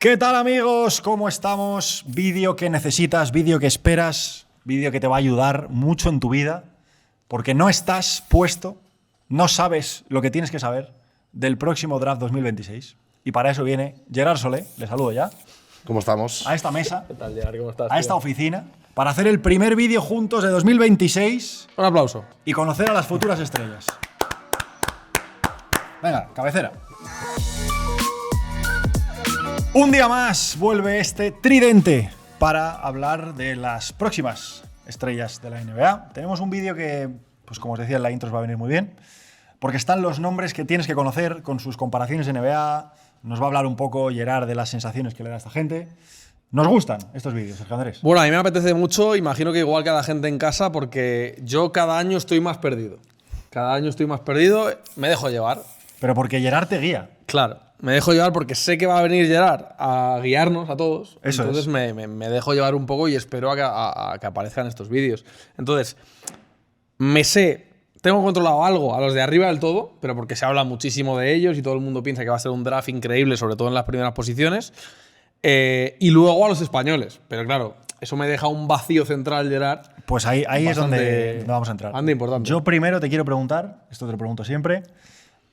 ¿Qué tal, amigos? ¿Cómo estamos? Vídeo que necesitas, vídeo que esperas, vídeo que te va a ayudar mucho en tu vida, porque no estás puesto, no sabes lo que tienes que saber del próximo draft 2026. Y para eso viene Gerard Solé, le saludo ya, ¿Cómo estamos? a esta mesa, ¿Qué tal, Gerard? ¿Cómo estás, a esta oficina, para hacer el primer vídeo juntos de 2026 Un aplauso. y conocer a las futuras estrellas. Venga, cabecera. Un día más vuelve este tridente para hablar de las próximas estrellas de la NBA. Tenemos un vídeo que, pues como os decía en la intro, os va a venir muy bien, porque están los nombres que tienes que conocer con sus comparaciones de NBA. Nos va a hablar un poco Gerard de las sensaciones que le da a esta gente. Nos gustan estos vídeos, Sergio Andrés. Bueno, a mí me apetece mucho, imagino que igual que a la gente en casa, porque yo cada año estoy más perdido. Cada año estoy más perdido, me dejo llevar. Pero porque Gerard te guía. Claro, me dejo llevar porque sé que va a venir Gerard a guiarnos a todos. Eso Entonces es. me dejo llevar un poco y espero a que aparezcan estos vídeos. Entonces, me sé, tengo controlado algo a los de arriba del todo, pero porque se habla muchísimo de ellos y todo el mundo piensa que va a ser un draft increíble, sobre todo en las primeras posiciones. Y luego a los españoles. Pero claro, eso me deja un vacío central, Gerard. Pues ahí es donde Bastante- vamos a entrar. bastante importante. Yo primero te quiero preguntar, esto te lo pregunto siempre,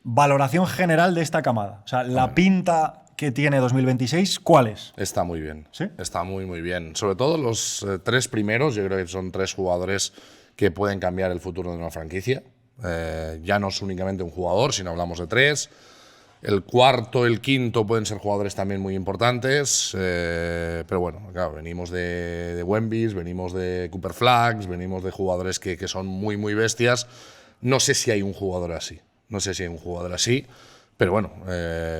valoración general de esta camada. O sea, la pinta que tiene 2026, ¿cuál es? Está muy bien. ¿Sí? Está muy, muy bien. Sobre todo los tres primeros, yo creo que son tres jugadores que pueden cambiar el futuro de una franquicia. Ya no es únicamente un jugador, sino hablamos de tres. El cuarto, el quinto pueden ser jugadores también muy importantes. Pero bueno, claro, venimos de Wemby's, venimos de Cooper Flags, venimos de jugadores que son muy, muy bestias. No sé si hay un jugador así. No sé si hay un jugador así. Pero bueno,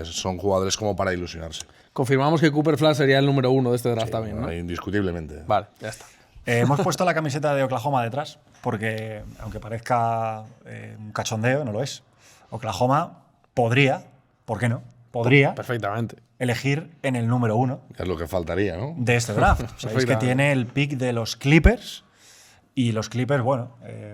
son jugadores como para ilusionarse. Confirmamos que Cooper Flash sería el número 1 de este draft también, ¿no? Indiscutiblemente. Vale, ya está. Hemos puesto la camiseta de Oklahoma detrás, porque aunque parezca un cachondeo, no lo es. Oklahoma podría, ¿por qué no? Podría Perfectamente. elegir en el número 1 Es lo que faltaría, ¿no? de este draft. Sabéis que Perfectamente. tiene el pick de los Clippers. Y los Clippers, bueno,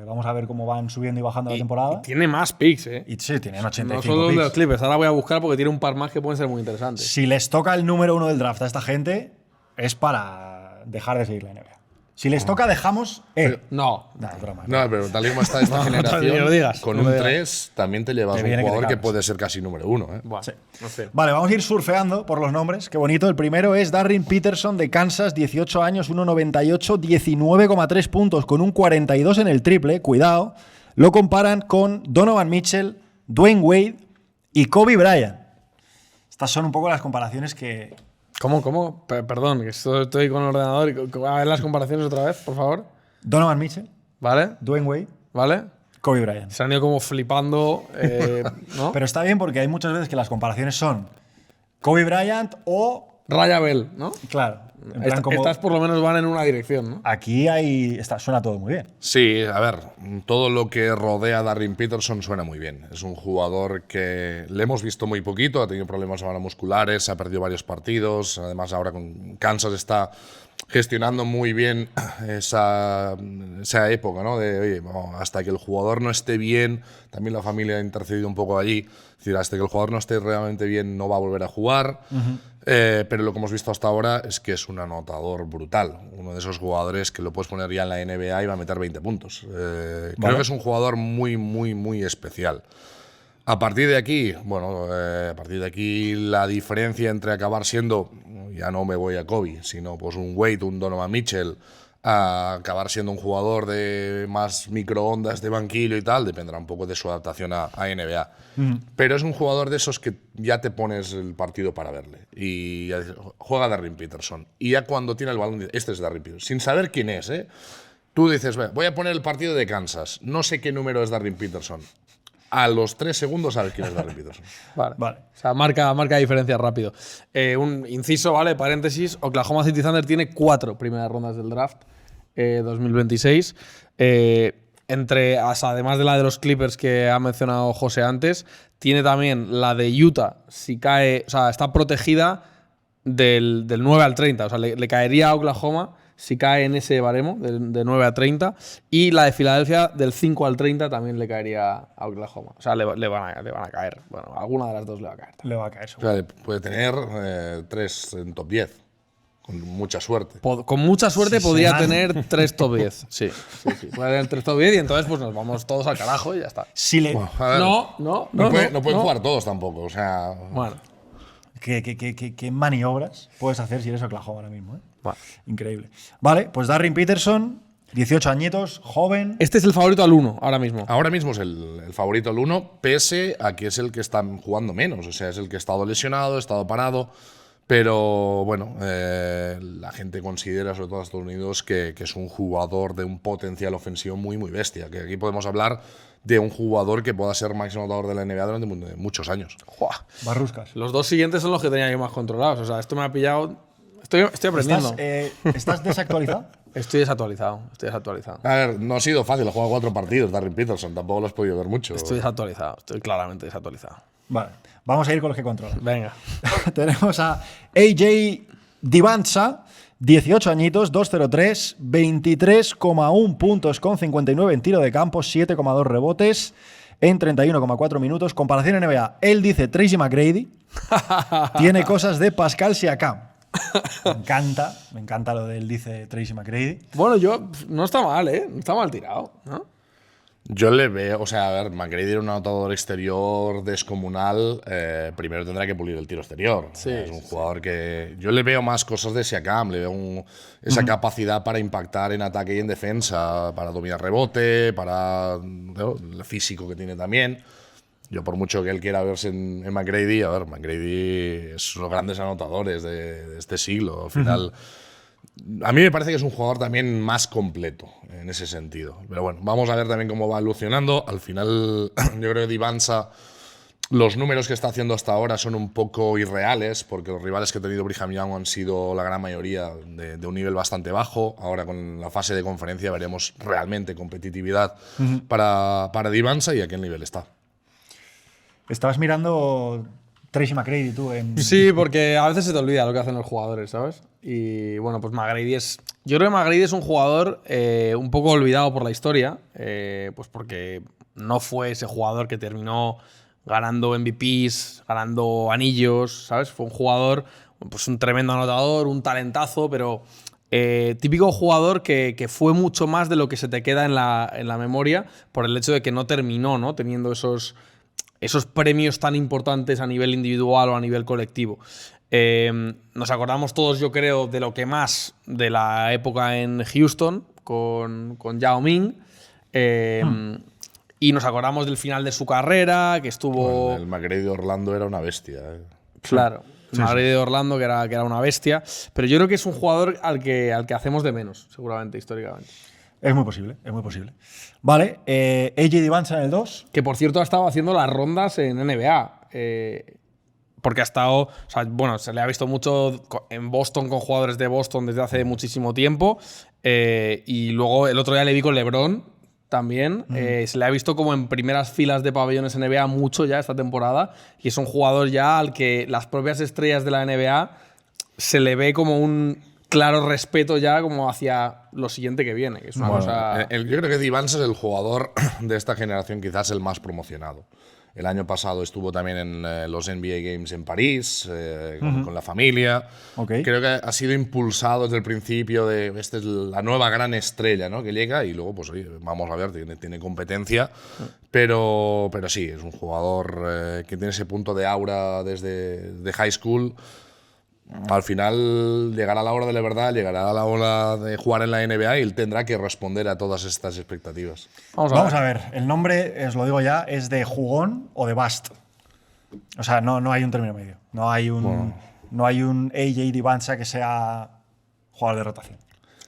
vamos a ver cómo van subiendo y bajando la temporada. Y tiene más picks, ¿eh? Y sí, tienen No 85 solo los de los picks. Clippers. Ahora voy a buscar porque tiene un par más que pueden ser muy interesantes. Si les toca el número 1 del draft a esta gente, es para dejar de seguir la NBA. Si les toca, dejamos. No. No, es broma. No, pero tal y como está esta No, generación, ni lo digas, con no lo un digas. 3 también te llevas Te un viene que te jugador que cagas. puede ser casi número 1. Bueno, Sí. no sé. Vale, vamos a ir surfeando por los nombres. Qué bonito. El primero es Darrin Peterson de Kansas, 18 años, 1,98, 19,3 puntos, con un 42 en el triple. Cuidado. Lo comparan con Donovan Mitchell, Dwayne Wade y Kobe Bryant. Estas son un poco las comparaciones que. ¿Cómo? Perdón, que estoy con el ordenador. A ver las comparaciones otra vez, por favor. Donovan Mitchell, ¿Vale? Dwayne Wade, ¿Vale? Kobe Bryant. Se han ido como flipando, ¿no? Pero está bien porque hay muchas veces que las comparaciones son Kobe Bryant o. Raya Bell, ¿no? Claro. En plan como, Estas por lo menos van en una dirección, ¿no? aquí hay. Suena todo muy bien. Sí, a ver, todo lo que rodea a Darrin Peterson suena muy bien. Es un jugador que le hemos visto muy poquito, ha tenido problemas ahora musculares, ha perdido varios partidos. Además, ahora con Kansas está gestionando muy bien esa época, ¿no? De, oye, vamos, hasta que el jugador no esté bien, también la familia ha intercedido un poco allí. Es decir, hasta que el jugador no esté realmente bien, no va a volver a jugar. Pero lo que hemos visto hasta ahora es que es un anotador brutal. Uno de esos jugadores que lo puedes poner ya en la NBA y va a meter 20 puntos. Creo que es un jugador muy, muy, muy especial. A partir de aquí, bueno, la diferencia entre acabar siendo, ya no me voy a Kobe, sino pues un Wade, un Donovan Mitchell, a acabar siendo un jugador de más microondas de banquillo y tal, dependerá un poco de su adaptación a NBA. Pero es un jugador de esos que ya te pones el partido para verle. Y ya dices, juega Darrin Peterson. Y ya cuando tiene el balón, dices, este es Darrin Peterson. Sin saber quién es, ¿eh? Tú dices, voy a poner el partido de Kansas. No sé qué número es Darrin Peterson. A los 3 segundos sabes quién es Darrin Peterson. Vale. Vale. O sea, marca diferencia rápido. Un inciso, ¿vale? Paréntesis. Oklahoma City Thunder tiene 4 primeras rondas del draft 2026. Además de la de los Clippers que ha mencionado José antes, tiene también la de Utah. Si cae, o sea, está protegida del 9 al 30. O sea, le caería a Oklahoma si cae en ese baremo, de 9 a 30. Y la de Filadelfia, del 5 al 30, también le caería a Oklahoma. O sea, le van a caer. Bueno, alguna de las dos le va a caer. Le va a caer, O seguro. sea, puede tener 3 en top 10. Con mucha suerte. Con mucha suerte Si podría se gana. tener 3 top 10. Sí. Puede tener 3 top 10 y entonces pues nos vamos todos al carajo y ya está. Si le, A ver, No pueden jugar todos tampoco. O sea, Bueno, ¿Qué maniobras puedes hacer si eres Oklahoma ahora mismo? bueno. Increíble. Vale, pues Darren Peterson, 18 añitos, joven. Este es el favorito al 1 ahora mismo. ahora mismo es el favorito al 1, pese a que es el que está jugando menos. O sea, es el que ha estado lesionado, ha estado parado. Pero bueno, la gente considera, sobre todo en Estados Unidos, que es un jugador de un potencial ofensivo muy, muy bestia. Que aquí podemos hablar de un jugador que pueda ser máximo anotador de la NBA durante muchos años. ¡Jua! Barruscas. Los dos siguientes son los que tenía yo más controlados. O sea, esto me ha pillado. Estoy aprendiendo. ¿Estás desactualizado? Estoy desactualizado. A ver, no ha sido fácil, ha jugado 4 partidos, Darren Peterson, tampoco lo has podido ver mucho. Estoy desactualizado. Estoy claramente desactualizado. Vale, vamos a ir con los que controlan. Venga. Tenemos a AJ Divanza, 18 añitos, 2.03, 23,1 puntos con 59 en tiro de campo, 7,2 rebotes en 31,4 minutos. Comparación NBA, él dice Tracy McGrady, tiene cosas de Pascal Siakam. Me encanta lo de él dice Tracy McGrady. Bueno, no está mal, ¿eh? No está mal tirado, ¿no? Yo le veo, o sea, a ver, McGrady era un anotador exterior descomunal. Primero tendrá que pulir el tiro exterior. Sí, Es un jugador que. Yo le veo más cosas de Siakam, le veo esa capacidad para impactar en ataque y en defensa, para dominar rebote, para el físico que tiene también. Yo, por mucho que él quiera verse en McGrady, a ver, McGrady es uno de los grandes anotadores de este siglo. Al final. A mí me parece que es un jugador también más completo en ese sentido. Pero bueno, vamos a ver también cómo va evolucionando. Al final, yo creo que Divanza, los números que está haciendo hasta ahora son un poco irreales, porque los rivales que ha tenido Brigham Young han sido la gran mayoría de un nivel bastante bajo. Ahora con la fase de conferencia veremos realmente competitividad para Divanza y a qué nivel está. Estabas mirando Tracy McGrady tú en... Sí, porque a veces se te olvida lo que hacen los jugadores, ¿sabes? Y bueno, pues McGrady es. Yo creo que McGrady es un jugador un poco olvidado por la historia, pues porque no fue ese jugador que terminó ganando MVPs, ganando anillos, ¿sabes? Fue un jugador, pues un tremendo anotador, un talentazo, pero típico jugador que fue mucho más de lo que se te queda en la memoria por el hecho de que no terminó, ¿no? Teniendo esos premios tan importantes a nivel individual o a nivel colectivo. Nos acordamos todos, yo creo, de lo que más de la época en Houston con Yao Ming. Y nos acordamos del final de su carrera, que estuvo. Bueno, el McGrady de Orlando era una bestia. Claro, McGrady de Orlando, que era una bestia. Pero yo creo que es un jugador al que hacemos de menos, seguramente, históricamente. Es muy posible, es muy posible. Vale, AJ Divanza en el 2. Que por cierto ha estado haciendo las rondas en NBA. Porque ha estado. O sea, bueno, se le ha visto mucho en Boston con jugadores de Boston desde hace muchísimo tiempo. Y luego el otro día le vi con LeBron también. Se le ha visto como en primeras filas de pabellones NBA mucho ya esta temporada. Y es un jugador ya al que las propias estrellas de la NBA se le ve como un claro respeto ya como hacia lo siguiente que viene. Que es una cosa. Yo creo que Divanza es el jugador de esta generación quizás el más promocionado. El año pasado estuvo también en los NBA Games en París, con la familia. Okay. Creo que ha sido impulsado desde el principio de esta es la nueva gran estrella, ¿no? Que llega y luego, pues oye, vamos a ver, tiene competencia. Pero sí, es un jugador que tiene ese punto de aura desde de high school. Al final llegará la hora de la verdad, llegará la hora de jugar en la NBA y él tendrá que responder a todas estas expectativas. Vamos a ver, el nombre, os lo digo ya, es de jugón o de bust. O sea, no hay un término medio. No hay un AJ Divanza que sea jugador de rotación.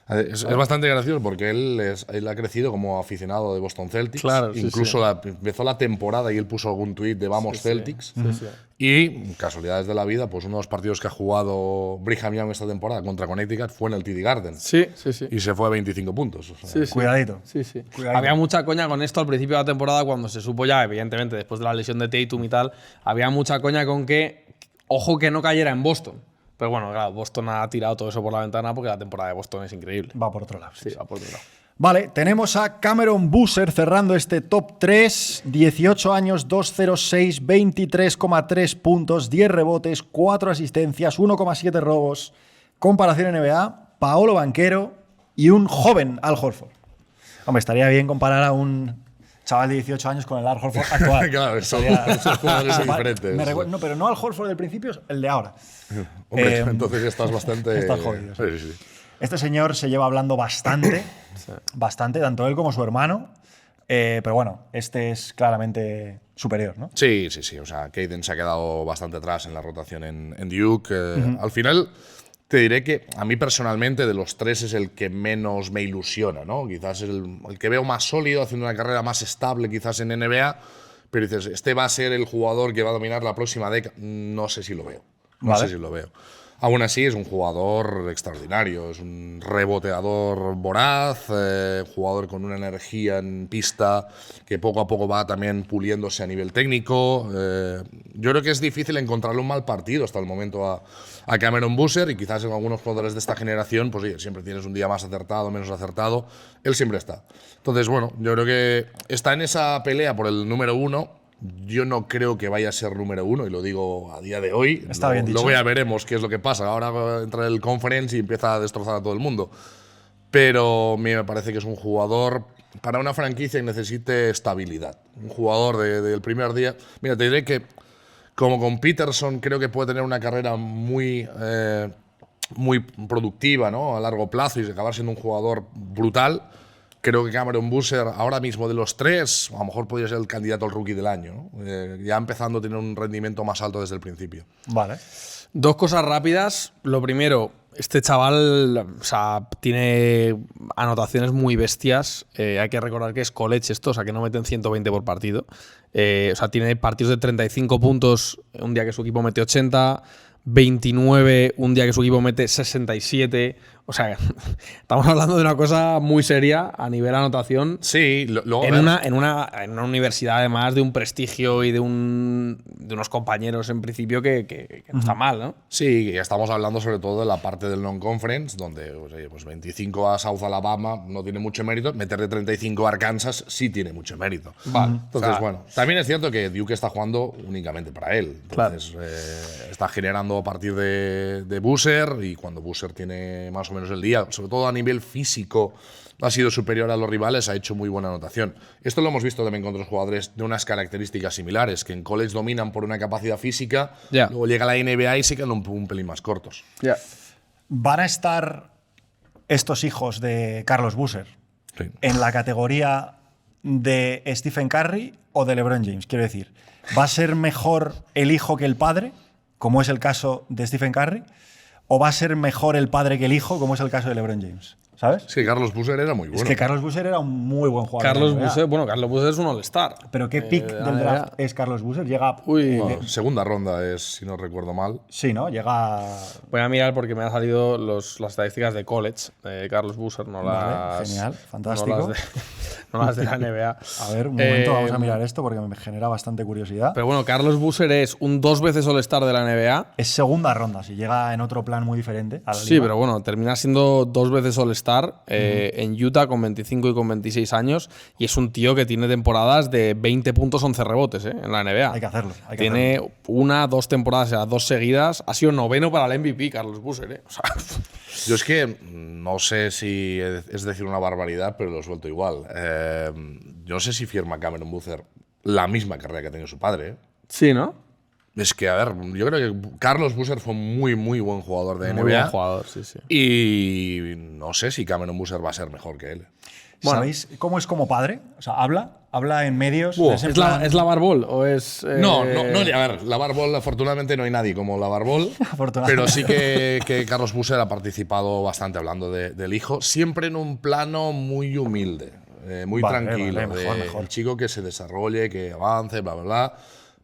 Es bastante gracioso porque él ha crecido como aficionado de Boston Celtics. Claro, sí, Incluso empezó la temporada y él puso algún tuit de Vamos Celtics. Sí. Y, casualidades de la vida, pues uno de los partidos que ha jugado Brigham Young esta temporada contra Connecticut fue en el TD Garden. Sí. Y se fue a 25 puntos. O sea, Sí. Cuidadito. Sí. Cuidadito. Había mucha coña con esto al principio de la temporada cuando se supo ya, evidentemente, después de la lesión de Tatum y tal, había mucha coña con que, ojo que no cayera en Boston. Pero bueno, claro, Boston ha tirado todo eso por la ventana porque la temporada de Boston es increíble. Va por otro lado. Sí, va por otro lado. Vale, tenemos a Cameron Boozer cerrando este top 3, 18 años, 2.06, 23,3 puntos, 10 rebotes, 4 asistencias, 1,7 robos. Comparación NBA, Paolo Banchero y un joven Al Horford. Hombre, estaría bien comparar a un chaval de 18 años con el Al Horford actual. Claro, son jugadores diferentes. No, pero no Al Horford del principio, el de ahora. Hombre, entonces estás bastante… Estás jodido. Sí, sí. Este señor se lleva hablando bastante, bastante, tanto él como su hermano. Pero bueno, este es claramente superior, ¿no? Sí. O sea, Caden se ha quedado bastante atrás en la rotación en Duke. Al final, te diré que a mí personalmente, de los tres, es el que menos me ilusiona, ¿no? Quizás el que veo más sólido, haciendo una carrera más estable, quizás en NBA. Pero dices, este va a ser el jugador que va a dominar la próxima década. No sé si lo veo. No sé si lo veo. Aún así, es un jugador extraordinario, es un reboteador voraz, jugador con una energía en pista que poco a poco va también puliéndose a nivel técnico. Yo creo que es difícil encontrarle un mal partido hasta el momento a Cameron Boozer, y quizás en algunos jugadores de esta generación, pues sí, siempre tienes un día más acertado, menos acertado, él siempre está. Entonces, bueno, yo creo que está en esa pelea por el número 1. Yo no creo que vaya a ser número 1, y lo digo a día de hoy. Está bien dicho. Luego ya veremos qué es lo que pasa. Ahora entra el conference y empieza a destrozar a todo el mundo. Pero a mí me parece que es un jugador para una franquicia que necesite estabilidad. Un jugador del primer día. Mira, te diré que como con Peterson creo que puede tener una carrera muy productiva, ¿no? A largo plazo, y acabar siendo un jugador brutal. Creo que Cameron Boozer, ahora mismo de los tres, a lo mejor podría ser el candidato al rookie del año, ¿no? Ya empezando a tener un rendimiento más alto desde el principio. Vale. Dos cosas rápidas. Lo primero, este chaval, o sea, tiene anotaciones muy bestias. Hay que recordar que es college esto, o sea, que no meten 120 por partido. O sea, tiene partidos de 35 puntos un día que su equipo mete 80, 29 un día que su equipo mete 67. O sea, estamos hablando de una cosa muy seria a nivel anotación. Sí, luego en una universidad, además, de un prestigio y de unos compañeros, en principio, que no está mal, ¿no? Sí, ya estamos hablando sobre todo de la parte del non-conference, donde pues 25 a South Alabama no tiene mucho mérito. Meterle 35 a Arkansas sí tiene mucho mérito. Vale. Entonces, O sea, bueno, también es cierto que Duke está jugando únicamente para él. Entonces, está generando a partir de Boozer, y cuando Boozer tiene más o menos el día, sobre todo a nivel físico, ha sido superior a los rivales, ha hecho muy buena anotación. Esto lo hemos visto también con otros jugadores de unas características similares, que en college dominan por una capacidad física, luego llega la NBA y se quedan un pelín más cortos. ¿Van a estar estos hijos de Carlos Boozer en la categoría de Stephen Curry o de LeBron James? Quiero decir, ¿va a ser mejor el hijo que el padre, como es el caso de Stephen Curry? ¿O va a ser mejor el padre que el hijo, como es el caso de LeBron James? ¿Sabes? Es que Carlos Boozer era muy bueno. Es que Carlos Boozer era un muy buen jugador. Carlos Boozer es un all-star. ¿Pero qué pick del draft es Carlos Boozer? Llega… segunda ronda es, si no recuerdo mal. Sí, ¿no? Llega… Voy a mirar porque me han salido las estadísticas de college de Carlos Boozer, no las… Genial, fantástico. No las de la NBA. A ver, un momento, vamos a mirar esto porque me genera bastante curiosidad. Pero bueno, Carlos Boozer es un 2 veces all-star de la NBA. Es segunda ronda, si llega en otro plan muy diferente a la Sí, liga. pero bueno, termina siendo 2 veces all-star en Utah con 25 y con 26 años, y es un tío que tiene temporadas de 20 puntos, 11 rebotes en la NBA. Hay que hacerlo. Tiene 1, 2 temporadas, o sea, 2 seguidas. Ha sido noveno para el MVP, Carlos Boozer. O sea, yo es que no sé si es decir una barbaridad, pero lo suelto igual. Yo no sé si firma Cameron Boozer la misma carrera que ha tenido su padre. Sí, ¿no? Es que, a ver, yo creo que Carlos Boozer fue un muy, muy buen jugador de NBA. Muy buen jugador, sí. Y no sé si Cameron Boozer va a ser mejor que él. Bueno, ¿sabéis cómo es como padre? O sea, habla en medios. ¿Es la Barbol o es...? No, a ver, la Barbol, afortunadamente no hay nadie como la Barbol, pero sí que Carlos Boozer ha participado bastante hablando del hijo, siempre en un plano muy humilde, muy tranquilo, mejor. El chico que se desarrolle, que avance, bla, bla, bla.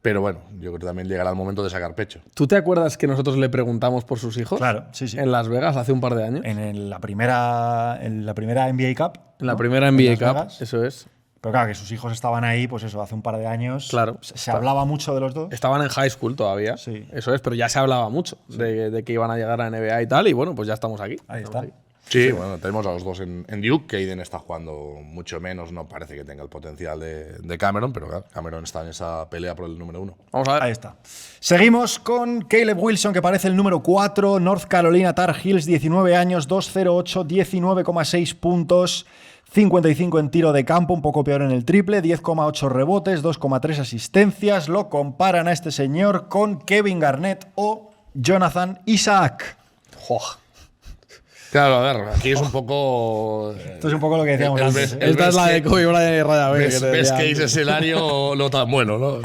Pero bueno, yo creo que también llegará el momento de sacar pecho. ¿Tú te acuerdas que nosotros le preguntamos por sus hijos? Claro, sí. En Las Vegas hace un par de años. En la primera NBA Cup. En la primera NBA Cup, eso es. Pero claro, que sus hijos estaban ahí, pues eso, hace un par de años. Claro. Se hablaba mucho de los dos. Estaban en high school todavía. Sí. Eso es, pero ya se hablaba mucho de que iban a llegar a NBA y tal. Y bueno, pues ya estamos aquí. Ahí Estamos está. aquí. Sí, bueno, tenemos a los dos en Duke. Caden está jugando mucho menos, no parece que tenga el potencial de Cameron, pero claro, Cameron está en esa pelea por el número 1. Vamos a ver. Ahí está. Seguimos con Caleb Wilson, que parece el número 4. North Carolina Tar Heels, 19 años, 2.08, 19,6 puntos, 55 en tiro de campo, un poco peor en el triple, 10,8 rebotes, 2,3 asistencias. Lo comparan a este señor con Kevin Garnett o Jonathan Isaac. Joder. Claro, a ver, aquí es un poco. Esto es un poco lo que decíamos el antes. best- Esta es la de Kobe Bryant y Raya B. Ves case escenario no tan bueno, ¿no?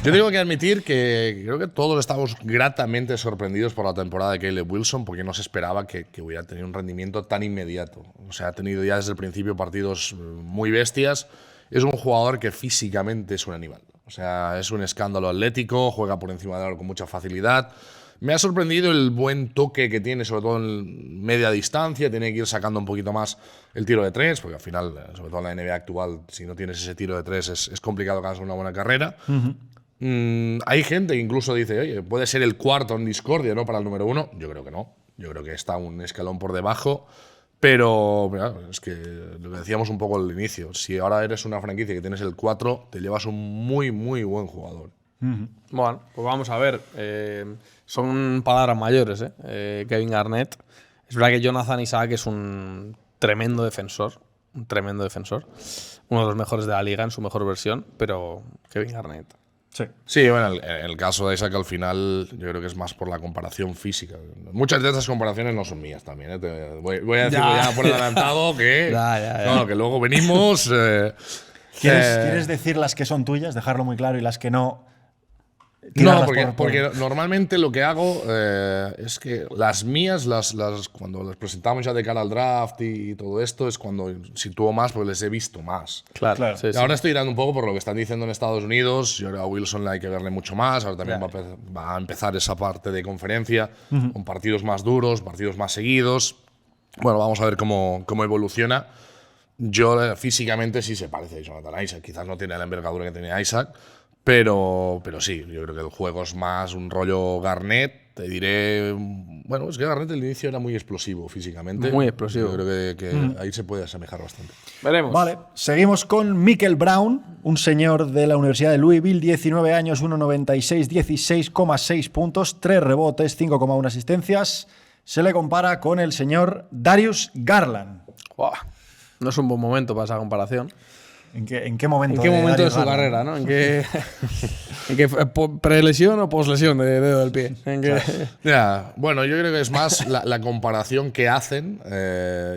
Yo tengo que admitir que creo que todos estamos gratamente sorprendidos por la temporada de Caleb Wilson, porque no se esperaba que hubiera tenido un rendimiento tan inmediato. O sea, ha tenido ya desde el principio partidos muy bestias. Es un jugador que físicamente es un animal. O sea, es un escándalo atlético, juega por encima del aro con mucha facilidad. Me ha sorprendido el buen toque que tiene, sobre todo en media distancia. Tiene que ir sacando un poquito más el tiro de tres, porque al final, sobre todo en la NBA actual, si no tienes ese tiro de tres es complicado ganar una buena carrera. Hay gente que incluso dice, oye, puede ser el cuarto en discordia, ¿no?, para el número 1. Yo creo que no. Yo creo que está un escalón por debajo. Pero mira, es que lo que decíamos un poco al inicio. Si ahora eres una franquicia que tienes el 4, te llevas un muy, muy buen jugador. Bueno, pues vamos a ver. Son palabras mayores, Kevin Garnett. Es verdad que Jonathan Isaac es un tremendo defensor. Un tremendo defensor. Uno de los mejores de la liga en su mejor versión. Pero Kevin Garnett. Sí. Sí, bueno, en el caso de Isaac al final yo creo que es más por la comparación física. Muchas de estas comparaciones no son mías también. Voy a decirlo ya por adelantado que, Ya. No, que luego venimos… ¿Quieres decir las que son tuyas, dejarlo muy claro, y las que no? No, tirarlas porque normalmente lo que hago es que las mías, cuando las presentamos ya de cara al draft y todo esto, es cuando sitúo más porque les he visto más. Claro. Sí, Y ahora estoy tirando un poco por lo que están diciendo en Estados Unidos. Yo creo que a Wilson le hay que verle mucho más. Ahora también va a empezar esa parte de conferencia con partidos más duros, partidos más seguidos. Bueno, vamos a ver cómo evoluciona. Yo físicamente sí se parece a Jonathan Isaac. Quizás no tiene la envergadura que tenía Isaac, pero sí, yo creo que el juego es más un rollo Garnett. Te diré… Bueno, es que Garnett al inicio era muy explosivo físicamente. Muy explosivo. Yo creo que ahí se puede asemejar bastante. Veremos. Vale, seguimos con Michael Brown, un señor de la Universidad de Louisville, 19 años, 1,96, 16,6 puntos, 3 rebotes, 5,1 asistencias. Se le compara con el señor Darius Garland. Buah, no es un buen momento para esa comparación. ¿En qué momento? ¿En qué momento de Darius su Garland? carrera, no? ¿En qué prelesión o poslesión de dedo del pie? ¿En qué? Ya, bueno, yo creo que es más la comparación que hacen.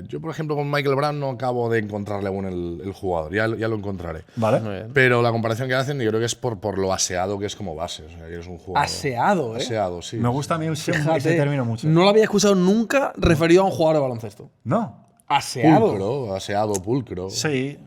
Yo, por ejemplo, con Michael Brown no acabo de encontrarle aún el jugador. Ya lo encontraré. Vale. Muy bien. Pero la comparación que hacen yo creo que es por lo aseado que es como base. O sea, que es un jugador… Aseado, ¿eh? Aseado, sí. Me gusta a mí ese término mucho. No lo había escuchado nunca referido a un jugador de baloncesto. ¿No? Aseado. Pulcro, aseado, pulcro. Sí.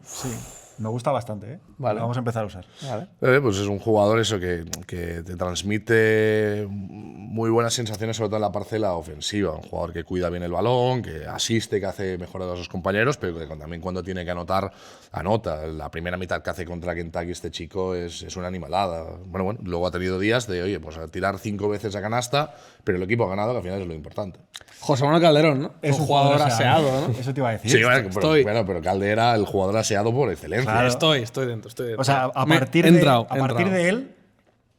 Me gusta bastante, ¿eh? Vale. Lo vamos a empezar a usar. Vale. Pues es un jugador eso que te transmite muy buenas sensaciones, sobre todo en la parcela ofensiva. Un jugador que cuida bien el balón, que asiste, que hace mejoras a sus compañeros, pero que también cuando tiene que anotar, anota. La primera mitad que hace contra Kentucky este chico es una animalada. Bueno, luego ha tenido días de, oye, pues a tirar 5 veces a canasta, pero el equipo ha ganado, que al final es lo importante. José Manuel Calderón, ¿no? Es un jugador aseado, ¿no? Eso te iba a decir. Sí, bueno, Estoy- pero Caldera, el jugador aseado por excelencia. Claro. Estoy dentro. O sea, a partir de él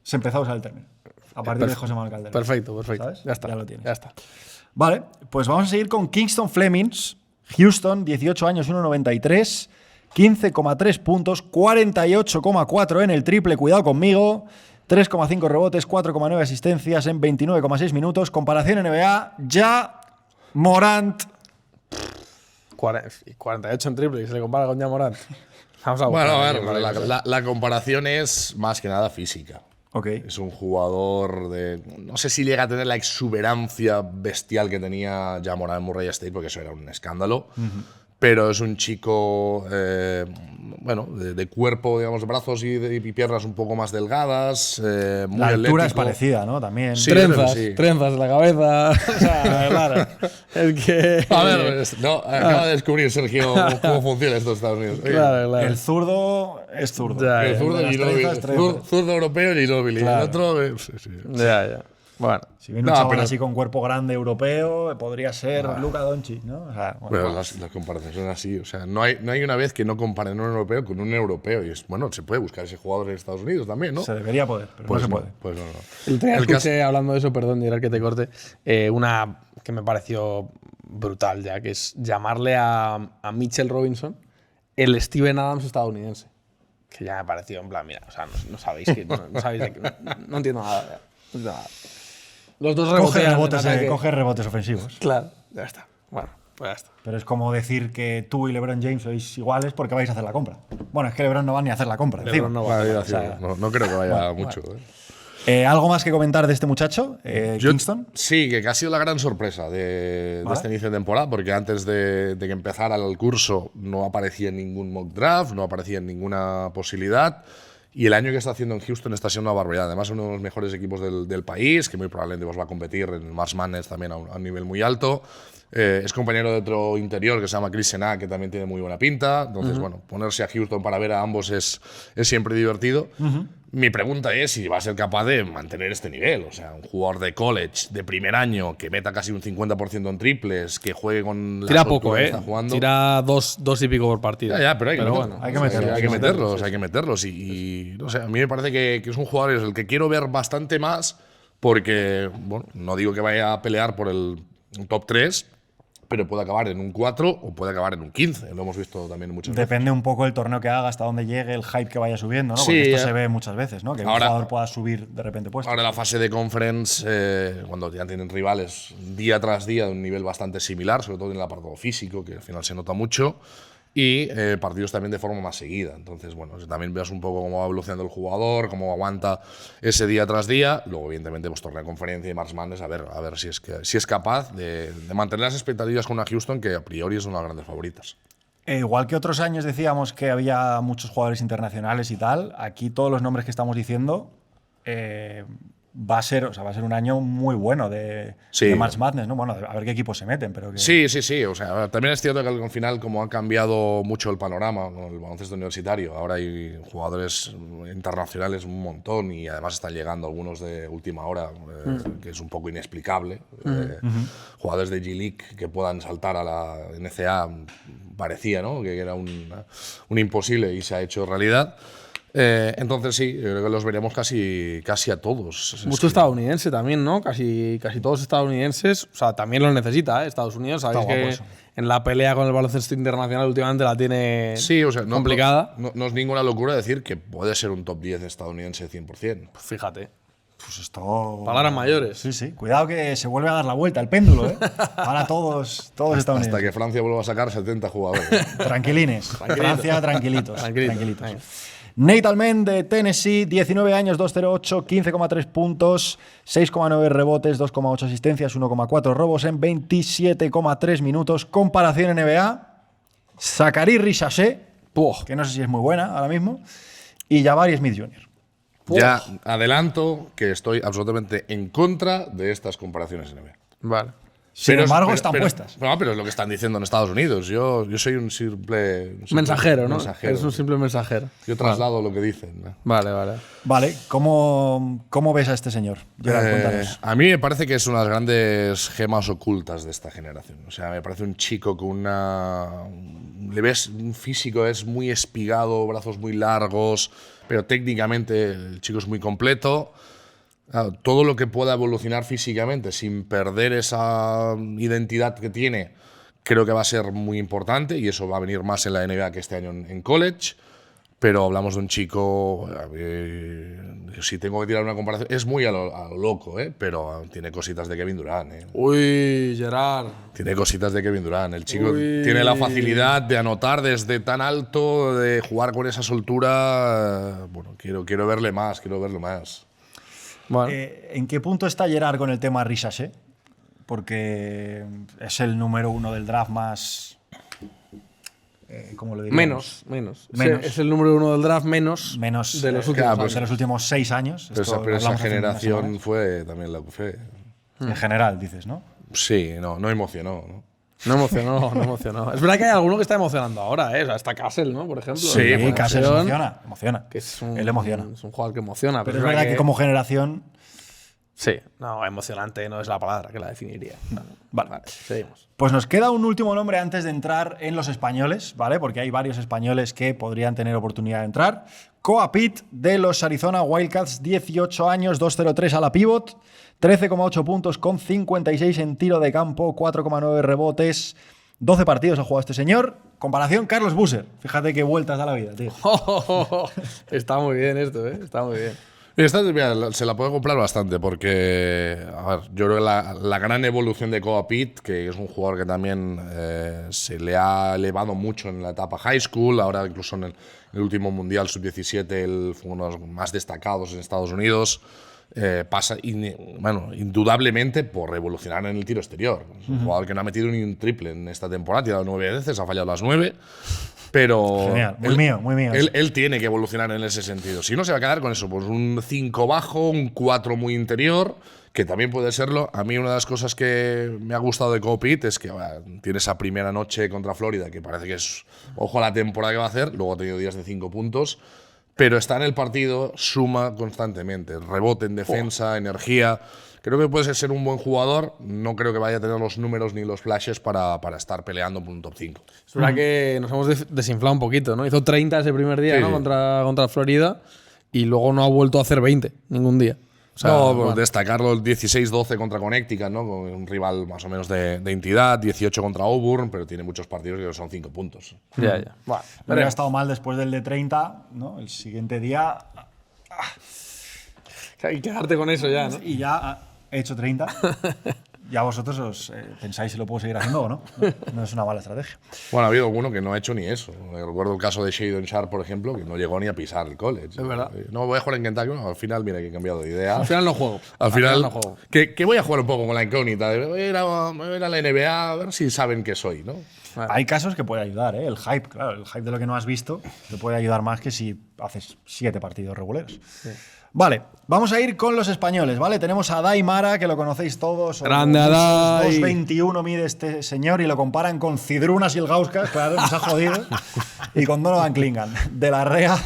se empezó a usar el término. A partir de José Manuel Calderón. Perfecto. ¿Sabes? Ya está. Ya lo tienes. Ya está. Vale, pues vamos a seguir con Kingston Flemings. Houston, 18 años, 1,93, 15,3 puntos, 48,4 en el triple. Cuidado conmigo. 3,5 rebotes, 4,9 asistencias en 29,6 minutos. Comparación NBA, ya Morant. 48 en triple y se le compara con Morant. Vamos a Bueno, a buscar, ver, la comparación es más que nada física. Ok. Es un jugador de… No sé si llega a tener la exuberancia bestial que tenía ya Morant en Murray State, porque eso era un escándalo. pero es un chico, bueno, de cuerpo, digamos, de brazos y piernas un poco más delgadas, muy La altura es atlético. parecida, ¿no? También. Sí, creo que sí. Trenzas en la cabeza. O sea, claro. Es que. A ver, no, acaba de descubrir Sergio cómo funciona esto en Estados Unidos. Oye, Claro. El zurdo es zurdo. Ya, el zurdo de las Ginóbili, trenzas, trenzas. zurdo europeo Ginóbili. Claro. El otro, sí, sí. Ya. Bueno. Si viene un No, chaval pero- así con cuerpo grande europeo, podría ser Luka Doncic, ¿no? O sea, bueno, Pero las comparaciones son así. O sea, no hay una vez que no comparen un europeo con un europeo. Y es, bueno, se puede buscar ese jugador en Estados Unidos también, ¿no? se debería poder, pero Pues no se puede. Pues no. El otro día El escuché, hablando de eso, perdón, Gerard, que te corte, una que me pareció brutal ya, que es llamarle a Mitchell Robinson el Steven Adams estadounidense. Que ya me pareció en plan, mira, o sea, no sabéis que no sabéis de qué, no entiendo nada. Ya, no entiendo nada. Los dos rebotean en ataque. Coge rebotes ofensivos. Claro, ya está. Bueno, pues ya está. Pero es como decir que tú y LeBron James sois iguales porque vais a hacer la compra. Bueno, es que LeBron no va ni a hacer la compra. LeBron encima. no va a hacer la O sea, No creo que vaya mucho. ¿Algo más que comentar de este muchacho, Kingston? Sí, que ha sido la gran sorpresa de Vale. este inicio de temporada, porque antes de que empezara el curso no aparecía en ningún mock draft, no aparecía en ninguna posibilidad. Y el año que está haciendo en Houston está siendo una barbaridad. Además, uno de los mejores equipos del país, que muy probablemente pues, va a competir en el March Madness también a un nivel muy alto. Es compañero de otro interior que se llama Chris Sena, que también tiene muy buena pinta. Entonces, bueno, ponerse a Houston para ver a ambos es siempre divertido. Mi pregunta es si va a ser capaz de mantener este nivel. O sea, un jugador de college, de primer año, que meta casi un 50% en triples, que juegue con Tira la poco, soltura que está jugando. Tira dos y pico por partido. Ya, pero hay que meterlos. bueno, hay que meterlos, Hay que meterlos, hay que meterlos. Y no sé, a mí me parece que es un jugador el que quiero ver bastante más, porque, bueno, no digo que vaya a pelear por el top 3, pero puede acabar en un 4 o puede acabar en un 15. Lo hemos visto también muchas veces. Depende un poco del torneo que haga, hasta dónde llegue, el hype que vaya subiendo, ¿no? Sí, Porque esto se ve muchas veces, ¿no? Que Ahora- un jugador pueda subir de repente puesto. Ahora la fase de conference, cuando ya tienen rivales día tras día de un nivel bastante similar, sobre todo en el apartado físico, que al final se nota mucho, y partidos también de forma más seguida. Entonces, bueno, también veas un poco cómo va evolucionando el jugador, cómo aguanta ese día tras día. Luego, evidentemente, pues torneo de conferencia y March Madness, a ver si es capaz de mantener las expectativas con una Houston que a priori es una de las grandes favoritas. Igual que otros años decíamos que había muchos jugadores internacionales y tal, aquí todos los nombres que estamos diciendo va a ser un año muy bueno de March Madness, ¿no? Bueno, a ver qué equipos se meten, pero que… Sí. O sea, también es cierto que al final, como ha cambiado mucho el panorama con el baloncesto universitario, ahora hay jugadores internacionales un montón y además están llegando algunos de última hora, que es un poco inexplicable. Jugadores de G-League que puedan saltar a la NCAA parecía, ¿no? Que era un imposible y se ha hecho realidad. Entonces sí, yo creo que los veremos casi a todos. Mucho estadounidense también, ¿no? Casi todos estadounidenses. O sea, también lo necesita, ¿eh? Estados Unidos. Sabéis Está guapo que eso. en la pelea con el baloncesto internacional últimamente la tiene Sí, o sea, complicada. No es ninguna locura decir que puede ser un top 10 estadounidense 100%. Pues fíjate. Pues esto… Palabras mayores. Sí, sí. Cuidado que se vuelve a dar la vuelta el péndulo, ¿eh? Ahora todos estadounidenses. Hasta que Francia vuelva a sacar 70 jugadores. Tranquilines. Francia, tranquilitos. Tranquilito. Tranquilitos. Nate Almen de Tennessee, 19 años, 2.08, 15,3 puntos, 6,9 rebotes, 2,8 asistencias, 1,4 robos en 27,3 minutos. Comparación NBA, Zachary Richardson, que no sé si es muy buena ahora mismo, y Jabari Smith Jr. Ya adelanto que estoy absolutamente en contra de estas comparaciones NBA. Vale. Sin embargo, están puestas. No, pero es lo que están diciendo en Estados Unidos. Yo soy un simple Mensajero, ¿no? mensajero. Eres un simple mensajero. Yo traslado lo que dicen, ¿no? Vale. Vale, ¿cómo ves a este señor? Gerard, cuéntanos. A mí me parece que es una de las grandes gemas ocultas de esta generación. O sea, me parece un chico con le ves un físico, es muy espigado, brazos muy largos, pero técnicamente el chico es muy completo. Todo lo que pueda evolucionar físicamente sin perder esa identidad que tiene, creo que va a ser muy importante y eso va a venir más en la NBA que este año en college. Pero hablamos de un chico, si tengo que tirar una comparación, es muy a lo loco, pero tiene cositas de Kevin Durant. Uy, Gerard. Tiene cositas de Kevin Durant. El chico Uy. tiene la facilidad de anotar desde tan alto, de jugar con esa soltura. Bueno, quiero verle más, Bueno. ¿En qué punto está Gerard con el tema Richardson? Porque es el número 1 del draft más ¿cómo lo diríamos? Menos. Menos. Es el número 1 del draft menos De los últimos, claro, de los últimos 6 años. Pero, Esto pero lo esa hablamos hace unas generación semanas. fue también la que fue. En general, dices, ¿no? Sí, no emocionó, ¿no? No emocionó. Es verdad que hay alguno que está emocionando ahora, ¿eh? O sea, está Castle, ¿no? Por ejemplo. Sí, La pues, Castle generación, emociona. Que es un, Él emociona. Es un jugador que emociona. Pero es verdad que como generación. Sí, no, emocionante no es la palabra que la definiría. Vale. Seguimos. Pues nos queda un último nombre antes de entrar en los españoles, ¿vale? Porque hay varios españoles que podrían tener oportunidad de entrar. Koa Pitt de los Arizona Wildcats, 18 años, 2.03 a la pivot, 13,8 puntos con 56 en tiro de campo, 4,9 rebotes, 12 partidos ha jugado este señor. Comparación Carlos Boozer. Fíjate qué vueltas da la vida, tío. Está muy bien esto, ¿eh? Está muy bien. Esta, mira, se la puede comprar bastante porque, a ver, yo creo que la gran evolución de Koa Pitt, que es un jugador que también se le ha elevado mucho en la etapa high school, ahora incluso en el último Mundial Sub-17 él fue uno de los más destacados en Estados Unidos, pasa indudablemente por revolucionar en el tiro exterior. Es un jugador que no ha metido ni un triple en esta temporada, ha tirado 9 veces, ha fallado las 9. Pero Genial, muy mío. Él tiene que evolucionar en ese sentido. Si no, se va a quedar con eso, pues un 5 bajo, un 4 muy interior, que también puede serlo. A mí una de las cosas que me ha gustado de Koa Pitt es que tiene esa primera noche contra Florida, que parece que es, ojo a la temporada que va a hacer, luego ha tenido días de 5 puntos, pero está en el partido, suma constantemente, rebote en defensa, energía. Creo que puede ser un buen jugador, no creo que vaya a tener los números ni los flashes para estar peleando por un top 5. Es verdad que nos hemos desinflado un poquito, ¿no? Hizo 30 ese primer día, Sí. ¿no? Contra Florida y luego no ha vuelto a hacer 20 ningún día. O sea, No, bueno, destacarlo el 16-12 contra Connecticut, ¿no? Con un rival más o menos de entidad, 18 contra Auburn, pero tiene muchos partidos que son 5 puntos. Ya. Bueno, No hubiera estado mal después del de 30, ¿no? El siguiente día. hay que quedarte con eso ya, ¿no? Y ya he hecho 30. Ya vosotros os pensáis si lo puedo seguir haciendo o no. No es una mala estrategia. Bueno, ha habido alguno que no ha hecho ni eso. Recuerdo el caso de Shadon Sharp, por ejemplo, que no llegó ni a pisar el college. Es verdad. No, voy a jugar en Kentucky. No, al final, mira que he cambiado de idea. Al final no juego. Al final, no juego. que voy a jugar un poco con la incógnita. Voy a ir a la NBA a ver si saben que soy, ¿no? Hay casos que puede ayudar, ¿eh? El hype, claro, el hype de lo que no has visto te puede ayudar más que si haces 7 partidos regulares. Sí. Vale, vamos a ir con los españoles, ¿vale? Tenemos a Adai Mara, que lo conocéis todos. Grande Adai. 2.21 mide este señor y lo comparan con Zydrunas Ilgauskas, claro, nos ha jodido. Y con Donovan Clingan. De la REA,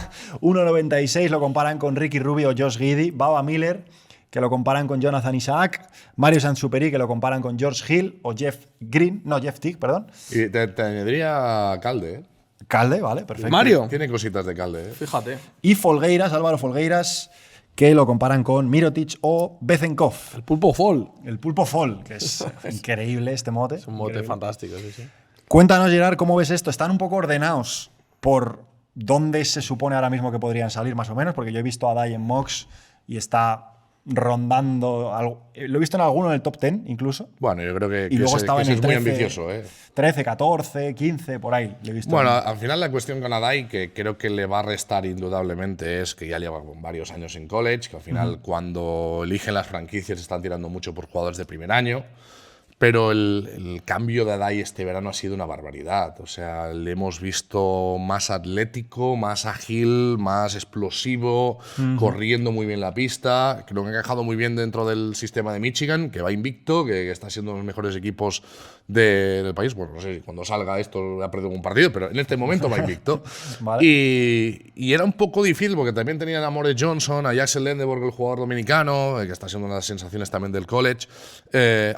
1.96 lo comparan con Ricky Rubio o Josh Giddey. Baba Miller, que lo comparan con Jonathan Isaac. Mario Sansuperi, que lo comparan con George Hill o Jeff Teague, perdón. Y te añadiría Calde, ¿eh? Calde, vale, perfecto. Mario. Tiene cositas de Calde, ¿eh? Fíjate. Y Folgueiras, Álvaro Folgueiras, que lo comparan con Mirotic o Bezenkov. El Pulpo Fall. El Pulpo Fall, que es increíble este mote. Es un mote increíble. fantástico, sí. Cuéntanos, Gerard, ¿cómo ves esto? ¿Están un poco ordenados por dónde se supone ahora mismo que podrían salir, más o menos? Porque yo he visto a Adai en Mox y está rondando algo. Lo he visto en alguno en el top 10 incluso. Bueno, yo creo que, Y luego estaba en el es muy 13, ambicioso, ¿eh? 13, 14, 15, por ahí. Lo he visto. Bueno, al final la cuestión con Adai, que creo que le va a restar indudablemente, es que ya lleva varios años en college, que al final cuando eligen las franquicias están tirando mucho por jugadores de primer año. Pero el cambio de Adai este verano ha sido una barbaridad. O sea, le hemos visto más atlético, más ágil, más explosivo, corriendo muy bien la pista. Creo que ha encajado muy bien dentro del sistema de Michigan, que va invicto, que está siendo uno de los mejores equipos del país. Bueno, no sé si cuando salga esto ha perdido un partido, pero en este momento va invicto. Vale. Y era un poco difícil porque también tenían a More Johnson, a Jackson Lendeborg, el jugador dominicano, que está siendo una de las sensaciones también del college.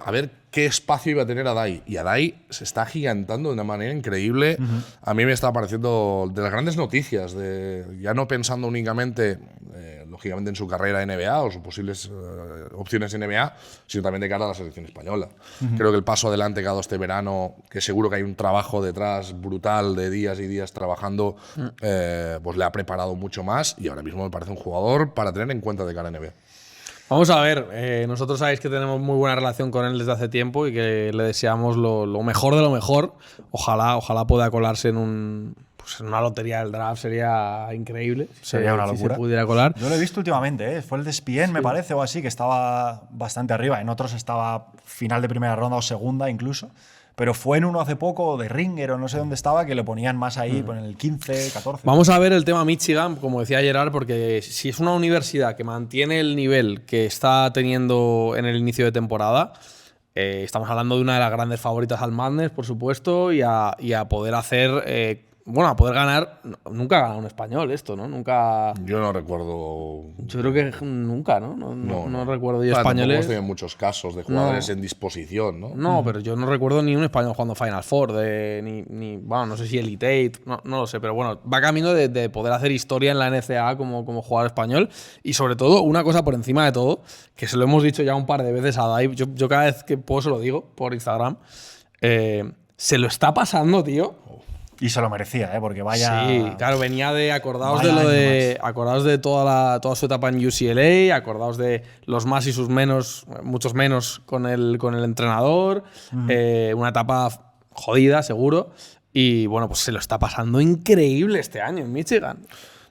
A ver qué espacio iba a tener Adai. Y Adai se está agigantando de una manera increíble. A mí me está pareciendo de las grandes noticias, ya no pensando únicamente, lógicamente, en su carrera en NBA o sus posibles opciones en NBA, sino también de cara a la selección española. Creo que el paso adelante que ha dado este verano, que seguro que hay un trabajo detrás brutal de días y días trabajando, pues le ha preparado mucho más y ahora mismo me parece un jugador para tener en cuenta de cara a NBA. Vamos a ver, nosotros sabéis que tenemos muy buena relación con él desde hace tiempo y que le deseamos lo mejor de lo mejor. Ojalá pueda colarse en pues una lotería del draft sería increíble. Sería una Si locura. se pudiera colar. Yo lo he visto últimamente, ¿eh? Fue el de ESPN, me parece, o así, que estaba bastante arriba. En otros estaba final de primera ronda o segunda incluso. Pero fue en uno hace poco, de Ringer o no sé dónde estaba, que le ponían más ahí, en el 15, 14. Vamos a ver el tema Michigan, como decía Gerard, porque si es una universidad que mantiene el nivel que está teniendo en el inicio de temporada, estamos hablando de una de las grandes favoritas al Madness, por supuesto, y a poder hacer. Bueno, a poder ganar. Nunca ha ganado un español esto, ¿no? Nunca. Yo no recuerdo. Yo creo que nunca, ¿no? No recuerdo yo Tampoco españoles. hemos tenido muchos casos de jugadores en disposición, ¿no? No, pero yo no recuerdo ni un español jugando Final Four, bueno, no sé si Elite Eight, no lo sé, pero bueno, va camino de poder hacer historia en la NCAA como jugador español y sobre todo, una cosa por encima de todo, que se lo hemos dicho ya un par de veces a Dai, yo cada vez que puedo se lo digo por Instagram, se lo está pasando, tío. Y se lo merecía, ¿eh? Porque vaya. Sí, claro, venía de. Acordaos Vaya de lo de. año más. Acordaos de toda su etapa en UCLA, acordaos de los más y sus menos, muchos menos con el entrenador. Una etapa jodida, seguro. Y bueno, pues se lo está pasando increíble este año en Michigan.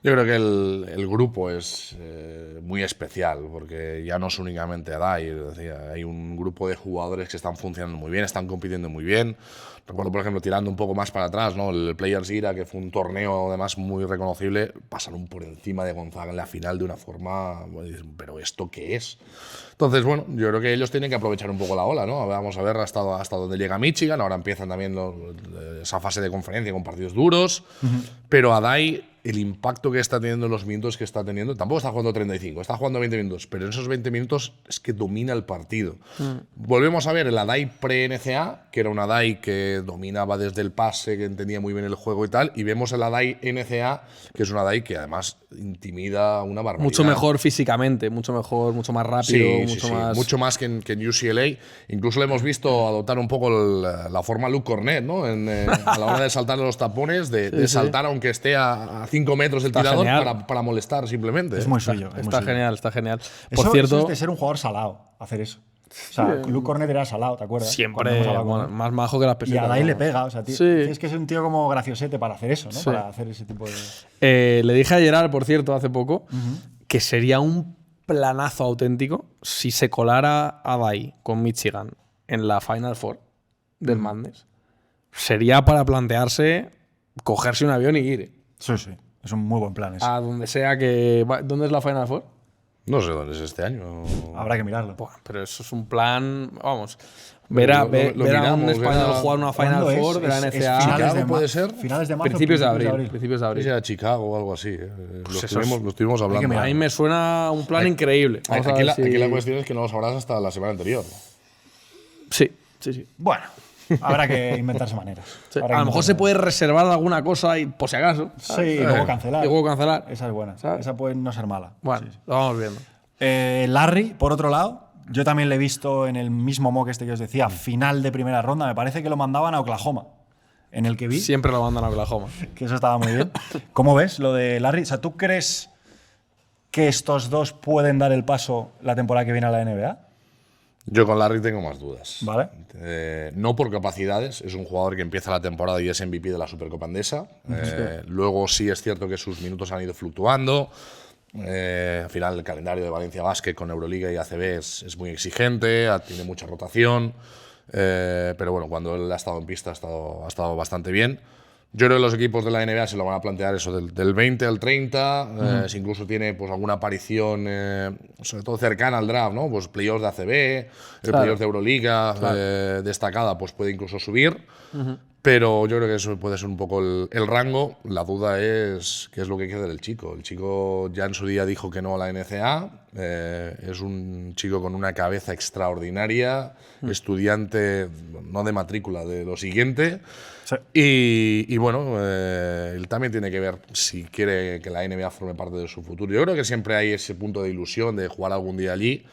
Yo creo que el grupo es muy especial, porque ya no es únicamente Adai, hay un grupo de jugadores que están funcionando muy bien, están compitiendo muy bien. Recuerdo, por ejemplo, tirando un poco más para atrás, ¿no? El Players Era, que fue un torneo además muy reconocible, pasaron por encima de Gonzaga en la final de una forma, bueno, dicen, ¿pero esto qué es? Entonces, bueno, yo creo que ellos tienen que aprovechar un poco la ola, ¿no? Vamos a ver hasta dónde llega Michigan, ahora empiezan también esa fase de conferencia con partidos duros, pero Adai, el impacto que está teniendo, los minutos que está teniendo, tampoco está jugando 35, está jugando 20 minutos, pero en esos 20 minutos es que domina el partido. Volvemos a ver el Adai pre-NCA, que era un Adai que dominaba desde el pase, que entendía muy bien el juego y tal, y vemos el Adai NCA, que es un Adai que además intimida una barbaridad. Mucho mejor físicamente, mucho mejor, mucho más rápido, mucho más que en UCLA. Incluso le hemos visto adoptar un poco la forma Luke Cornet, ¿no? A la hora de saltar los tapones, de saltar aunque esté a 5 metros el tirador para molestar simplemente. Es muy suyo. Está genial, está genial. Por cierto, eso es de ser un jugador salado, hacer eso. O sea, Luke Cornet era salado, ¿te acuerdas? Siempre más majo que las pesetas. Y a Adai ¿no? le pega, o sea, tío, es que es un tío como graciosete para hacer eso, ¿no? Sí. Para hacer ese tipo de. Le dije a Gerard, por cierto, hace poco, que sería un planazo auténtico si se colara Adai con Michigan en la Final Four del Madness. Sería para plantearse cogerse un avión y ir. Sí, sí. Es un muy buen plan ese. A donde sea que. ¿Dónde es la Final Four? No sé dónde es este año. Habrá que mirarlo. Buah, pero eso es un plan. Vamos. Ver a un miramos, español jugar una Final ¿Cuándo Four de la es NCAA. finales de puede ser? Finales de marzo. Principios de abril. Principios de abril. Era Chicago o algo así. Lo eso estuvimos hablando. A mí me suena un plan increíble. Vamos a ver Aquí la cuestión es que no lo sabrás hasta la semana anterior. Sí. Bueno, habrá que inventarse maneras. Sí. A lo mejor se puede reservar alguna cosa y por si acaso. Sí, y luego cancelar. Y luego cancelar. Esa es buena. ¿Sabes? Esa puede no ser mala. Bueno, Sí. lo vamos viendo. Larry, por otro lado, yo también le he visto en el mismo mock este que os decía, final de primera ronda. Me parece que lo mandaban a Oklahoma. En el que vi. Siempre lo mandan a Oklahoma. Que eso estaba muy bien. ¿Cómo ves lo de Larry? O sea, ¿tú crees que estos dos pueden dar el paso la temporada que viene a la NBA? Yo con Larry tengo más dudas. Vale. No por capacidades, es un jugador que empieza la temporada y es MVP de la Supercopa Endesa. Luego sí es cierto que sus minutos han ido fluctuando. Al final el calendario de Valencia Basket con Euroliga y ACB es muy exigente, tiene mucha rotación. Pero bueno, cuando él ha estado en pista ha estado bastante bien. Yo creo que los equipos de la NBA se lo van a plantear eso del 20 al 30, si incluso tiene pues alguna aparición, sobre todo cercana al draft, ¿no? Pues playoffs de ACB, playoffs de Euroliga, destacada, pues puede incluso subir. Pero yo creo que eso puede ser un poco el rango. La duda es qué es lo que quiere el chico. El chico ya en su día dijo que no a la NCAA. Es un chico con una cabeza extraordinaria, estudiante no de matrícula, de lo siguiente. Sí. Y bueno, él también tiene que ver si quiere que la NBA forme parte de su futuro. Yo creo que siempre hay ese punto de ilusión de jugar algún día allí,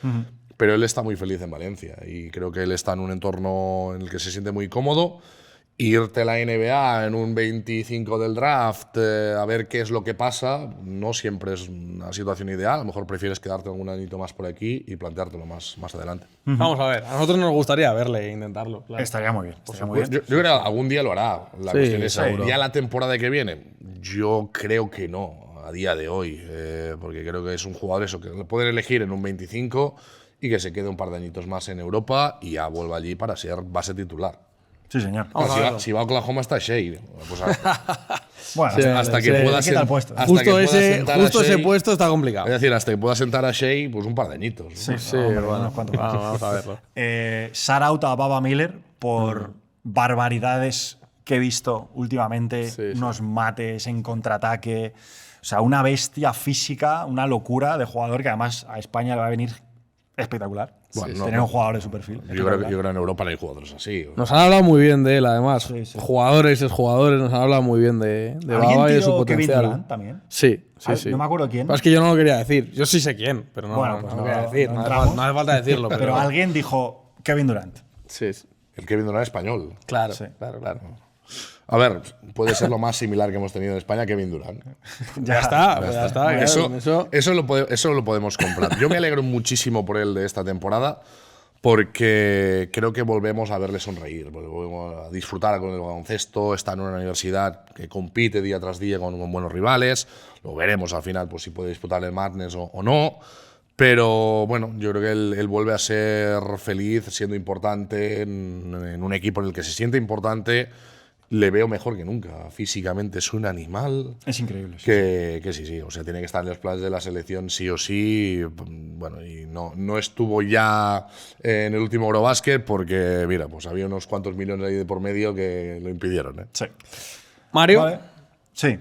pero él está muy feliz en Valencia y creo que él está en un entorno en el que se siente muy cómodo irte a la NBA en un 25 del draft, a ver qué es lo que pasa, no siempre es una situación ideal. A lo mejor prefieres quedarte algún añito más por aquí y planteártelo más adelante. Vamos a ver, a nosotros nos gustaría verle e intentarlo. Claro. Estaría muy bien. Estaría muy bien. Yo creo que algún día lo hará. La Sí, cuestión es, seguro. ¿ya la temporada que viene? Yo creo que no, a día de hoy, porque creo que es un jugador eso, que lo pueden elegir en un 25 y que se quede un par de añitos más en Europa y ya vuelva allí para ser base titular. Sí, señor. Vamos a verlo. Si va a Oklahoma está Shea. Pues Bueno, Sí, hasta sí. que pueda Le quita el puesto. hasta que Justo pueda ese, sentar a justo ese Shea, puesto está complicado. es decir, hasta que pueda sentar a Shea, pues un par de añitos. ¿no? Sí, Hombre, bueno, bueno, unos cuantos más. vamos a verlo. Shout out a Baba Miller por barbaridades que he visto últimamente, Sí, sí. unos mates en contraataque, o sea, una bestia física, una locura de jugador que además a España le va a venir espectacular. Bueno, Sí, no, tener no. un jugador de su perfil. Yo creo que en Europa no hay jugadores así. Nos han hablado muy bien de él, además. Sí, sí. Jugadores, exjugadores, nos han hablado muy bien de ¿Alguien Baba y de su tiró Kevin potencial. Durant también? Sí, Ah, sí. no me acuerdo quién. Es que yo no lo quería decir. Yo sí sé quién, pero no, Bueno, no, pues lo no- quería decir. no No, hace entramos. falta, no hace falta decirlo. Pero, Pero alguien dijo Kevin Durant. Sí, sí. El Kevin Durant español. Claro, Sí. claro, claro. A ver, puede ser lo más similar que hemos tenido en España, Kevin Durant. Ya está, pues ya está. claro, Eso, con eso- eso lo podemos comprar. Yo me alegro muchísimo por él de esta temporada porque creo que volvemos a verle sonreír, volvemos a disfrutar con el baloncesto, está en una universidad que compite día tras día con buenos rivales, lo veremos al final pues, si puede disputar el Madness o no, pero bueno, yo creo que él vuelve a ser feliz siendo importante en un equipo en el que se siente importante. Le veo mejor que nunca. Físicamente es un animal. Es increíble. Sí. Que sí. O sea, tiene que estar en los planes de la selección sí o sí. Bueno, y no estuvo ya en el último Eurobasket porque, mira, pues había unos cuantos millones ahí de por medio que lo impidieron. ¿eh? Sí. Mario, Vale. Sí.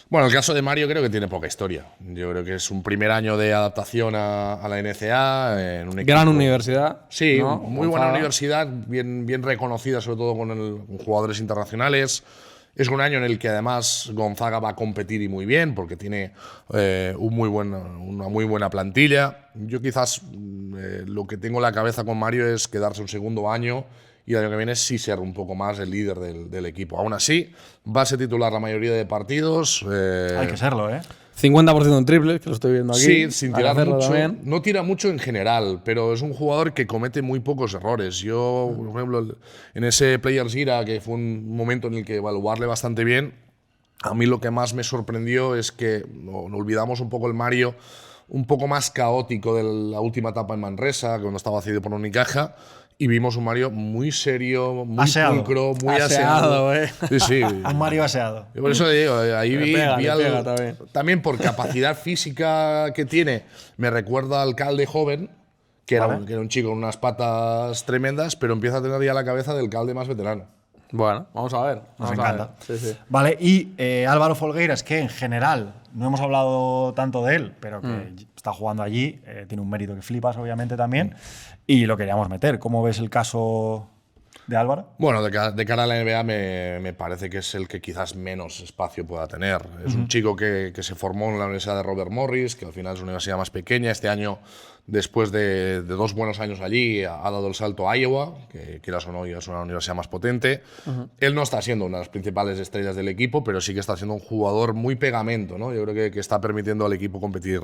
Bueno, el caso de Mario creo que tiene poca historia. Yo creo que es un primer año de adaptación a la NCAA. En un gran equipo- universidad. Sí, ¿no? muy buena Gonzaga. universidad, bien reconocida, sobre todo con jugadores internacionales. Es un año en el que además Gonzaga va a competir y muy bien, porque tiene una muy buena plantilla. Yo quizás lo que tengo en la cabeza con Mario es quedarse un segundo año y el año que viene sí ser un poco más el líder del equipo. Aún así, va a ser titular la mayoría de partidos. Hay que serlo, ¿eh? 50% en triples, que lo estoy viendo aquí. Sí, sin Hay que tirar hacerlo mucho. también. No tira mucho en general, pero es un jugador que comete muy pocos errores. Yo, por ejemplo, en ese Players Era, que fue un momento en el que evaluarle bastante bien, a mí lo que más me sorprendió es que no olvidamos un poco el Mario un poco más caótico de la última etapa en Manresa, cuando estaba cedido por Unicaja, y vimos un Mario muy serio, muy Aseado. pulcro, muy Aseado, aseado. Sí, sí. Un Mario aseado. Yo por eso digo, ahí Le vi, pega, vi le al- pega también. también por capacidad física que tiene, me recuerda al Calde joven, que era, Vale. que era un chico con unas patas tremendas, pero empieza a tener ya la cabeza del Calde más veterano. Bueno, vamos a ver. Nos vamos a encanta. ver. Sí, sí. Vale, y Álvaro Folgueiras, que en general no hemos hablado tanto de él, pero que está jugando allí, tiene un mérito que flipas, obviamente, también, y lo queríamos meter. ¿Cómo ves el caso de Álvaro? Bueno, de cara a la NBA me parece que es el que quizás menos espacio pueda tener. Es un chico que se formó en la Universidad de Robert Morris, que al final es una universidad más pequeña. Este año, después de 2 buenos años allí, ha dado el salto a Iowa, que quieras o no, ya es una universidad más potente. Él no está siendo una de las principales estrellas del equipo, pero sí que está siendo un jugador muy pegamento, ¿no? Yo creo que está permitiendo al equipo competir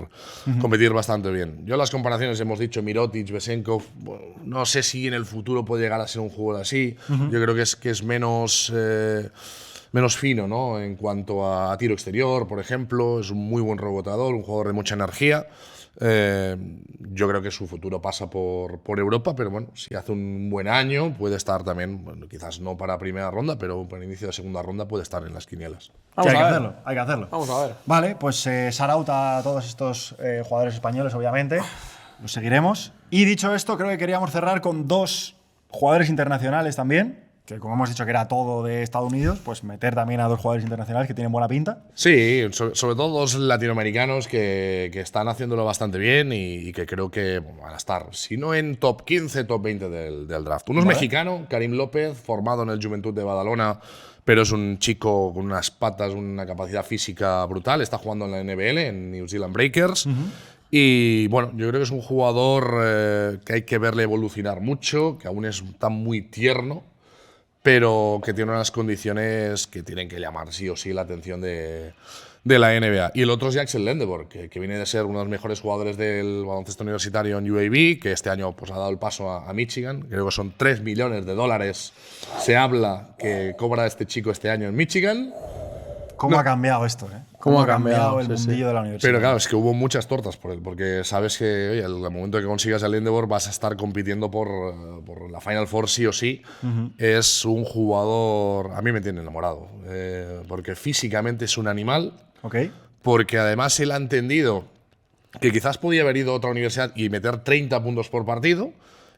bastante bien. Yo las comparaciones hemos dicho Mirotic, Besenkov, bueno, no sé si en el futuro puede llegar a ser un jugador así. Yo creo que es menos fino, ¿no? En cuanto a tiro exterior, por ejemplo. Es un muy buen rebotador, un jugador de mucha energía. Yo creo que su futuro pasa por Europa, pero bueno, si hace un buen año puede estar también, bueno, quizás no para primera ronda, pero para inicio de segunda ronda puede estar en las quinielas. Vamos hay a que ver. hacerlo, hay que hacerlo. Vamos a ver. Vale, pues shout out a todos estos jugadores españoles, obviamente. Los seguiremos. Y dicho esto, creo que queríamos cerrar con 2 jugadores internacionales también, que como hemos dicho que era todo de Estados Unidos, pues meter también a 2 jugadores internacionales que tienen buena pinta. Sí, sobre todo 2 latinoamericanos que están haciéndolo bastante bien y que creo que van a estar, si no en top 15, top 20 del draft. Uno es Vale. mexicano, Karim López, formado en el Juventud de Badalona, pero es un chico con unas patas, una capacidad física brutal. Está jugando en la NBL, en New Zealand Breakers. Y bueno, yo creo que es un jugador que hay que verle evolucionar mucho, que aún está muy tierno. pero que tiene unas condiciones que tienen que llamar sí o sí la atención de la NBA. Y el otro es Axel Lendeborg, que viene de ser uno de los mejores jugadores del baloncesto universitario en UAB, que este año pues, ha dado el paso a Michigan. Creo que son $3 millones. Se habla que cobra este chico este año en Michigan. ¿Cómo ha cambiado esto? ¿Cómo ha cambiado? el Sí, mundillo sí. de la universidad? Pero claro, es que hubo muchas tortas por él, porque sabes que oye, al momento que consigas el Lendeborg vas a estar compitiendo por la Final Four sí o sí. Es un jugador, a mí me tiene enamorado, porque físicamente es un animal, Ok. porque además él ha entendido que quizás podía haber ido a otra universidad y meter 30 puntos por partido.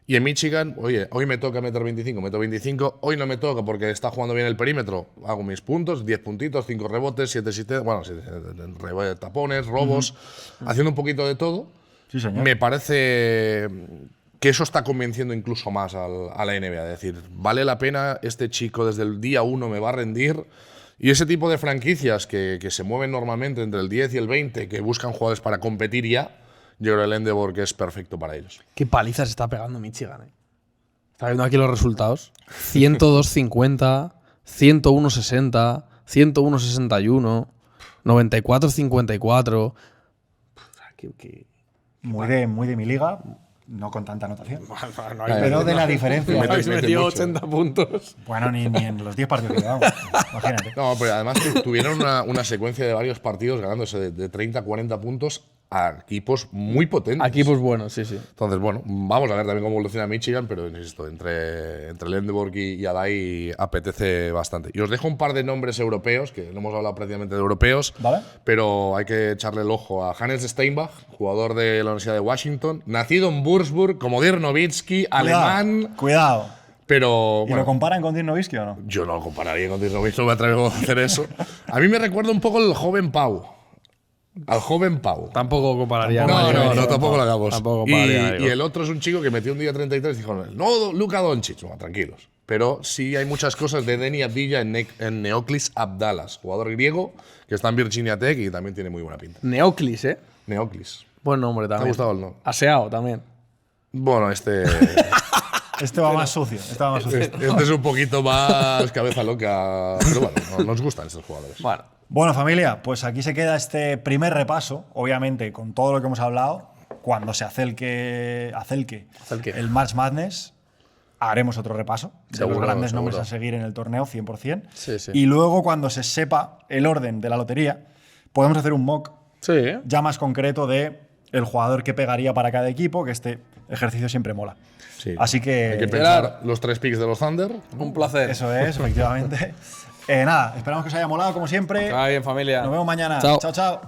Y en Michigan, oye, hoy me toca meter 25, meto 25, hoy no me toca porque está jugando bien el perímetro, hago mis puntos, 10 puntitos, 5 rebotes, 7, bueno, tapones, robos, haciendo un poquito de todo. Sí, señor. Me parece que eso está convenciendo incluso más a la NBA, es decir, vale la pena, este chico desde el día 1 me va a rendir. Y ese tipo de franquicias que se mueven normalmente entre el 10 y el 20, que buscan jugadores para competir ya, yo creo que el Lendeborg es perfecto para ellos. Qué paliza se está pegando Michigan, ¿eh? Está viendo aquí los resultados. 102-50, 101-60, 101-61, 94-54. Muy de mi liga, no con tanta anotación. No Pero de la diferencia. Mete metido mucho. 80 puntos. Bueno, ni en los 10 partidos que llevamos. Imagínate. No, pero además tuvieron una secuencia de varios partidos ganándose de 30 a 40 puntos a equipos muy potentes. Equipos buenos, sí, sí. Entonces, bueno, vamos a ver también cómo evoluciona Michigan, pero insisto, entre Lendeborg y Adai apetece bastante. Y os dejo un par de nombres europeos, que no hemos hablado prácticamente de europeos, ¿Vale? pero hay que echarle el ojo a Hannes Steinbach, jugador de la Universidad de Washington, nacido en Würzburg, como Dirk Nowitzki, alemán, Cuidado. pero ¿Y bueno, lo comparan con Dirk Nowitzki o no? yo no lo compararía con Dirk Nowitzki, no me atrevo a hacer eso. A mí me recuerda un poco al joven Pau. Al joven Pau. Tampoco compararía. No, tampoco lo hagamos. Tampoco compararía, Y el otro es un chico que metió un día 33 y dijo, no, Luka Doncic. Bueno, tranquilos. Pero sí hay muchas cosas de Deni Avdija en Neoclis Abdalas, jugador griego que está en Virginia Tech y también tiene muy buena pinta. Neoclis, ¿eh? Neoclis. Buen nombre también. ¿Te ha gustado el nombre? Aseado también. Bueno, este Este va más sucio. es un poquito más cabeza loca. Pero bueno, nos gustan estos jugadores. Bueno. Bueno, familia, pues aquí se queda este primer repaso, obviamente con todo lo que hemos hablado. Cuando se acerque el March Madness, haremos otro repaso de los grandes nombres a seguir en el torneo, 100%. Sí, sí. Y luego, cuando se sepa el orden de la lotería, podemos hacer un mock Sí, ¿eh? ya más concreto de el jugador que pegaría para cada equipo, que este ejercicio siempre mola. Sí. Así que, Hay que pensar los 3 picks de los Thunder. Un placer. eso es, efectivamente. Nada, esperamos que os haya molado, como siempre. Que vaya bien, familia. Nos vemos mañana. Chao. Chao, chao.